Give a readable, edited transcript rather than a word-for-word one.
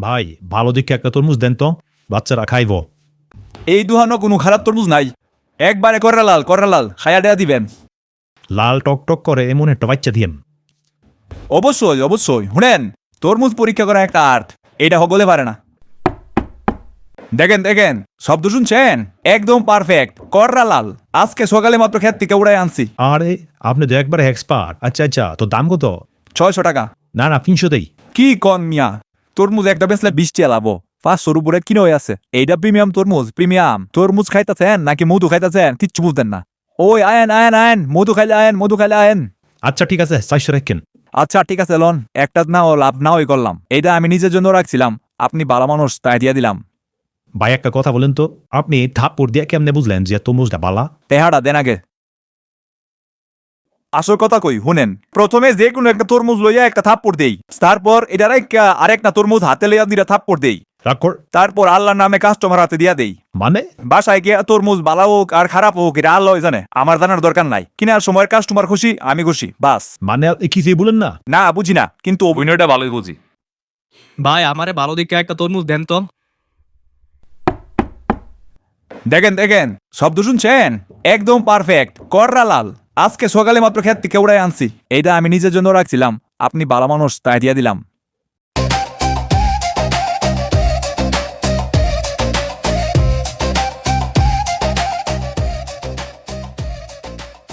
ভাই ভালো দেখে একটা তরমুজ দেন তো, বাচ্চারা খাইব। এই দুহানো কোনো খারাপ তরমুজ নাই, একবারে কররা লাল খায়া দেয়া দিবেন। লাল টক টক করে এমন একটা বাচ্চা দিয়েন। অবশ্যই অবশ্যই, শুনেন, তরমুজ পরীক্ষা করা একটা আর্ট, এটা হগলে পারে না। দেখেন দেখেন, শব্দ শুনছেন? একদম পারফেক্ট, কররা লাল। আজকে সকালে মাত্র ক্ষেত থেকে উড়াই আনছি। আরে আপনি তো একবারে এক্সপার্ট। আচ্ছা আচ্ছা, তো দাম কত? 600 টাকা। না না, 300 দেই। কি কন মিয়া, তরমুজ একটা বেচলে 20 টাকা লাভ, 500 উপরে কিনে হয়ে আছে। এইটা প্রিমিয়াম তরমুজ, প্রিমিয়াম তরমুজ খাইতেছেন নাকি মধু খাইতেছেন কিচ্ছু বুঝতেন না। ওই আয়েন আয়েন আয়েন, মধু খাইলে আয়েন, মধু খাইলে আয়েন। আচ্ছা ঠিক আছে, 400 রাখেন। আচ্ছা ঠিক আছে লন, একটা নাও লাভ নাওই করলাম, এইটা আমি নিজের জন্য রাখছিলাম, আপনি ভালো মানুষ তাই দিয়ে দিলাম। ভাই একটা কথা বলেন তো, আপনি থাপ্পড় দিয়ে কেমনে বুঝলেন যে তরমুজটা বালা? তেহাড়া দেন আগে। আসল কথা কই শুনেন, প্রথমে যে কোনো একটা তরমুজ লইয়া একটা থাপ্পড় দেই, তারপর এটার আরেকটা তরমুজ হাতে লইয়া দুইটা থাপ্পড় দেই, রাগ কর। তারপর আল্লাহর নামে কাস্টমার হাতে দিয়া দেই। মানে? বাসায় গিয়ে তরমুজ ভালো হোক আর খারাপ হোক এটা আল্লাহ জানে, আমার জানার দরকার নাই। কেনার সময় কাস্টমার খুশি, আমি খুশি, বাস। মানে আপনি কিছুই বলেন না? না বুঝি না, কিন্তু অভিনয়টা ভালোই বুঝি। ভাই আমারে ভালো দিকে একটা তরমুজ দেন তো। দেখেন দেখেন, শব্দ শুনছেন? একদম পারফেক্ট, কররা লাল। আজকে সকালে মাত্র ক্ষেত থেকে উড়াই আনছি, এইটা আমি নিজের জন্য রাখছিলাম, আপনি ভালো মানুষ তাই দিয়ে দিলাম।